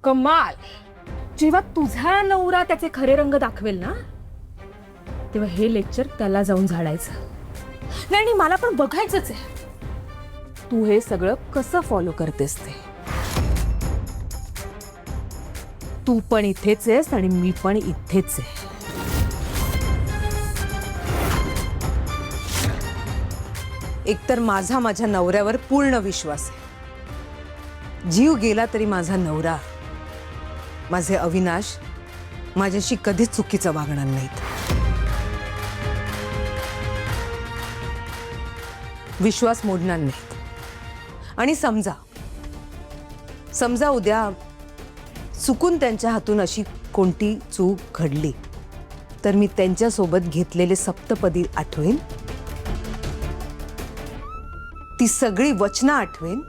कमाल. जेव्हा तुझा नवरा त्याचे खरे रंग दाखवेल ना तेव्हा हे लेक्चर त्याला जाऊन झाडायचं. नाही आणि मला पण बघायचंच आहे तू हे सगळं कसं फॉलो करतेस ते. तू पण इथेच आहेस आणि मी पण इथेच आहे. एकतर माझ्या नवऱ्यावर पूर्ण विश्वास आहे. जीव गेला तरी माझा नवरा, माझे अविनाश माझ्याशी कधीच चुकीचं वागणार नाहीत. विश्वास मोडणार नाहीत. आणि समजा उद्या चुकून त्यांच्या हातून अशी कोणती चूक घडली तर मी त्यांच्यासोबत घेतलेले सप्तपदी आठवेन, ती सगळी वचनं आठवेन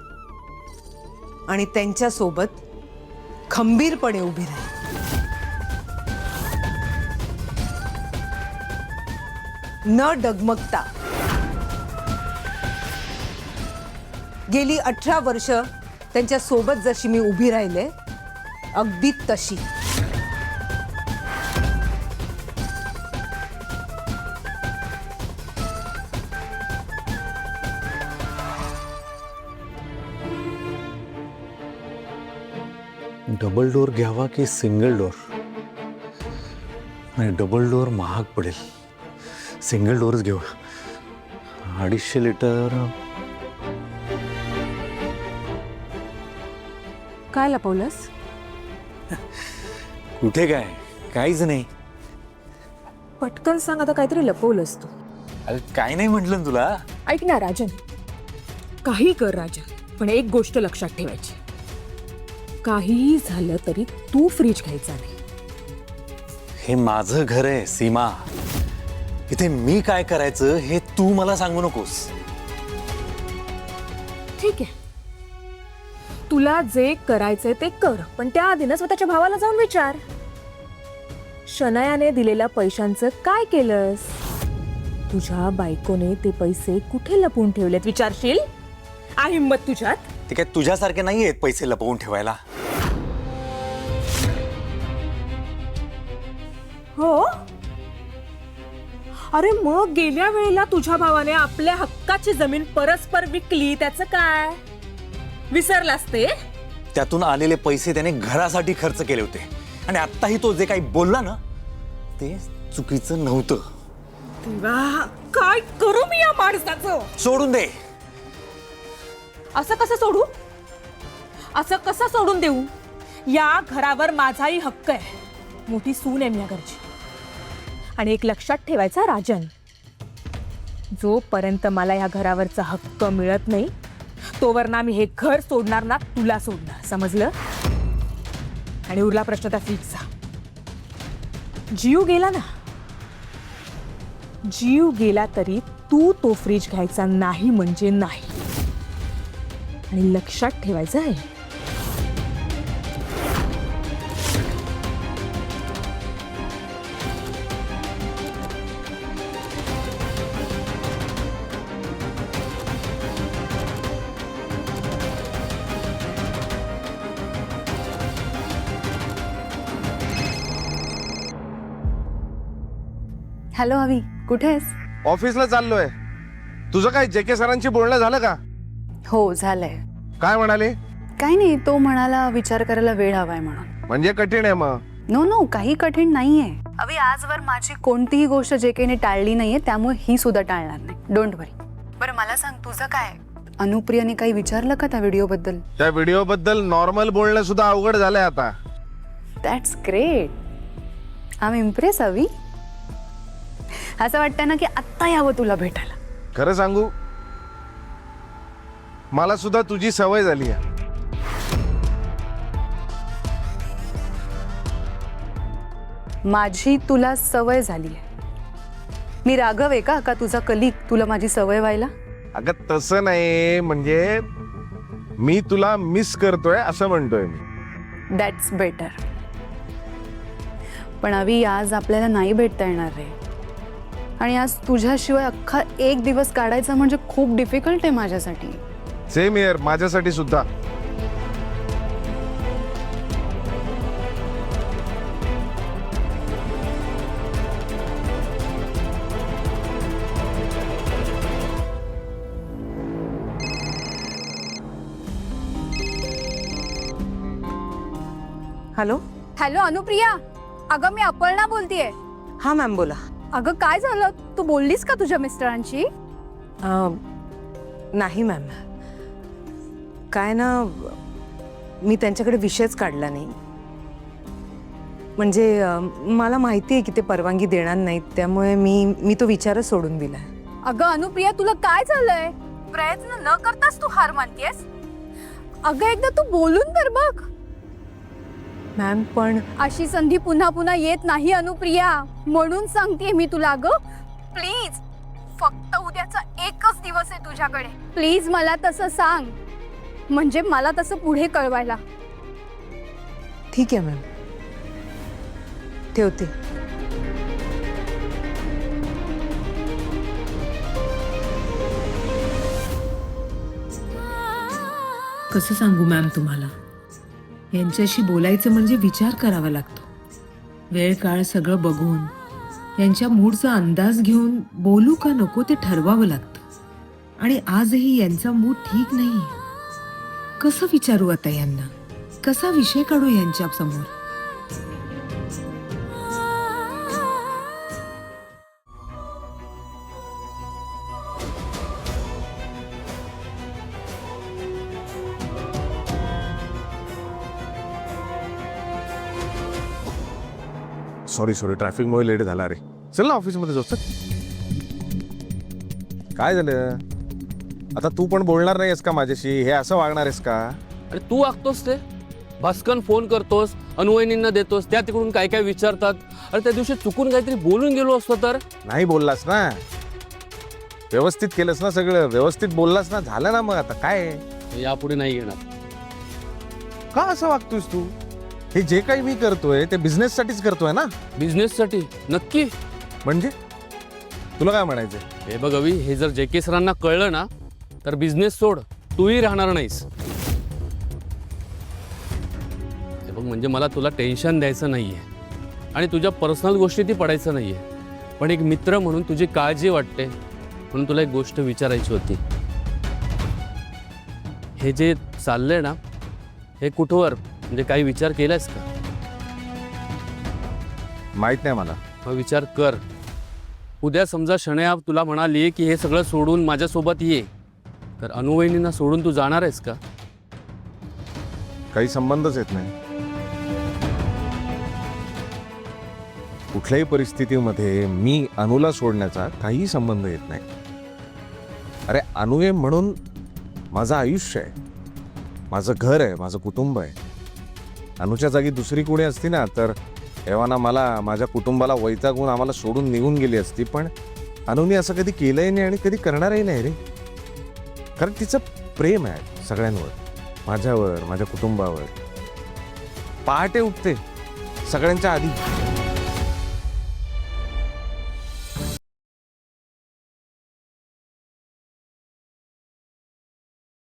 आणि त्यांच्यासोबत खंबीरपणे उभी राहीन. न डगमगता. गेली 18 वर्ष त्यांच्या सोबत जशी मी उभी राहिले अगदी तशी. डबल डोर घ्यावा की सिंगल डोर? नाही, डबल डोर महाग पडेल. सिंगल डोरच घेऊ. 250 लिटर. काय लपवलंस? कुठे काय? काहीच नाही. पटकन सांग, आता काहीतरी लपवलंस तू. अरे काय नाही म्हटलं ना तुला. ऐक ना राजन, काही कर राजन, पण एक गोष्ट लक्षात ठेवायची. काहीही झालं तरी तू फ्रीज घ्यायचा नाही. हे माझं घर आहे सीमा. इथे मी काय करायचं हे तू मला सांगू नकोस. ठीक आहे, तुला जे करायचंय ते कर, पण त्याआधी ना स्वतःच्या भावाला जाऊन विचार, शनायाने दिलेल्या पैशांचं काय केलंस? तुझ्या बायकोने ते पैसे कुठे लपवून ठेवलेत विचारशील? आहे हिंमत तुझ्यात? ते काय तुझ्यासारखे नाही आहेत पैसे लपवून ठेवायला. हो. अरे मग गेल्या वेळेला तुझ्या भावाने आपल्या हक्काची जमीन परस्पर विकली, त्याचं काय? विसरलास ते? त्यातून आलेले पैसे त्याने घरासाठी खर्च केले होते आणि आत्ताही तो जे काही बोलला ना ते चुकीचं नव्हतं. तेव्हा काय करू मी या माणसाचं? सोडून दे. असं कसं सोडू? असं कसं सोडून देऊ? या घरावर माझाही हक्क आहे. मोठी सून आहे मी या घरची. आणि एक लक्षात ठेवायचा राजन, जोपर्यंत मला या घरावरचा हक्क मिळत नाही तोवर ना मी हे घर सोडणार ना तुला सोडणार, समजलं? आणि उरला प्रश्न त्या फ्रीजचा. जीव गेला ना, जीव गेला तरी तू तो फ्रीज घ्यायचा नाही म्हणजे नाही. आणि लक्षात ठेवायचं आहे, हॅलो अवी, कुठे आहेस? ऑफिसला चाललोय. तुझं काय जेके सरांशी बोलणं झालं का? हो झालंय. काय म्हणाले? काही नाही, तो म्हणाला विचार करायला वेळ हवाय म्हणून. म्हणजे कठीण आहे मग? नो काही कठीण नाहीये अवी. आजवर माझी कोणतीही गोष्ट जेकेने टाळली नाहीये, त्यामुळे ही सुद्धा टाळणार नाही. डोंट वरी. बरं मला सांग, तुझं काय? अनुप्रियाने काही विचारलं का त्या व्हिडिओ बद्दल? त्या व्हिडिओ बद्दल नॉर्मल बोलणं सुद्धा अवघड झालंय आता. That's great. I am impress Avi. असं वाटतं ना की आत्ता यावं तुला भेटायला. खरं सांगू, मला सुद्धा तुझी सवय झाली आहे. माझी तुला सवय झाली आहे. मी राघव आहे का तुझा कलीग, तुला माझी सवय व्हायला? अगं तसं नाही, म्हणजे मी तुला मिस करतोय असं म्हणतोय मी. That's better. पण अवी आज आपल्याला नाही भेटता येणार रे. आणि आज तुझ्याशिवाय अख्खा एक दिवस काढायचा म्हणजे खूप डिफिकल्ट आहे माझ्यासाठी. सेम इयर, माझ्यासाठी सुद्धा. हॅलो. हॅलो अनुप्रिया, अगं मी अपर्णा बोलतेय. हां मॅम बोला. अगं काय झालं, तू बोललीस का तुझ्या मिस्टरांशी? नाही मॅम, काय ना, मी त्यांच्याकडे विषयच काढला नाही. म्हणजे मला माहिती आहे की ते परवानगी देणार नाहीत, त्यामुळे मी तो विचारच सोडून दिलाय. अगं अनुप्रिया, तुला काय झालंय? प्रयत्न न करताच तू हार मानतेस? अगं एकदा तू बोलून तर बघ. मॅम पण अशी संधी पुन्हा पुन्हा येत नाही अनुप्रिया, म्हणून सांगतेय मी तुला. अगं प्लीज, फक्त उद्याचा एकच दिवस आहे तुझ्याकडे. प्लीज मला तसं सांग, म्हणजे मला तसं पुढे कळवायला. ठीक आहे मॅम, ठेवते. कसं सांगू मॅम तुम्हाला, यांच्याशी बोलायचं म्हणजे विचार करावा लागतो. वेळ काळ सगळं बघून, यांच्या मूडचा अंदाज घेऊन बोलू का नको ते ठरवावं लागतं. आणि आजही यांचा मूड ठीक नाहीये. कसं विचारू आता यांना, कसा विषय काढू यांच्या समोर? सॉरी ट्रॅफिकमुळे लेट झाला रे. चल ना ऑफिसमध्ये जाऊ. चल. काय झालं आता, तू पण बोलणार नाहीस का माझ्याशी? हे असं वागणार आहेस का? अरे तू वागतोस ते भास्कन फोन करतोस, अनुवहिनींना देतोस, त्या तिकडून काय काय विचारतात. अरे त्या दिवशी चुकून काहीतरी बोलून गेलो असतो तर? नाही बोललास ना, व्यवस्थित केलंस ना, सगळं व्यवस्थित बोललास ना, झालं ना. मग आता काय यापुढे नाही घेणार. का असं वागतोयस तू? हे जे काही मी करतोय ते बिझनेस साठीच करतोय ना. बिझनेससाठी? नक्की. म्हणजे तुला काय म्हणायचं? हे बघ अवी, हे जर जे के सरांना कळलं ना तर बिझनेस सोड, तूही राहणार नाहीस. हे बघ, म्हणजे मला तुला टेन्शन द्यायचं नाहीये आणि तुझ्या पर्सनल गोष्टी ती पडायचं नाहीये, पण एक मित्र म्हणून तुझी काळजी वाटते म्हणून तुला एक गोष्ट विचारायची होती. हे जे चाललंय ना, हे कुठवर, म्हणजे काही विचार केलायस का? माहित नाही मला. मग विचार कर. उद्या समजा शनया तुला म्हणाली की हे सगळं सोडून माझ्यासोबत ये, तर अनुवहिनींना सोडून तू जाणार आहेस का? काही संबंधच येत नाही. कुठल्याही परिस्थितीमध्ये मी अनुला सोडण्याचा काही संबंध येत नाही. अरे अनु आहे म्हणून माझं आयुष्य आहे, माझं घर आहे, माझं कुटुंब आहे. अनुच्या जागी दुसरी कोणी असती ना तर एव्हाना मला, माझ्या कुटुंबाला वैतागून आम्हाला सोडून निघून गेली असती. पण अनुने असं कधी केलंही नाही आणि कधी करणारही नाही रे. कारण तिचं प्रेम आहे सगळ्यांवर, माझ्यावर, माझ्या कुटुंबावर. पहाटे उठते सगळ्यांच्या आधी.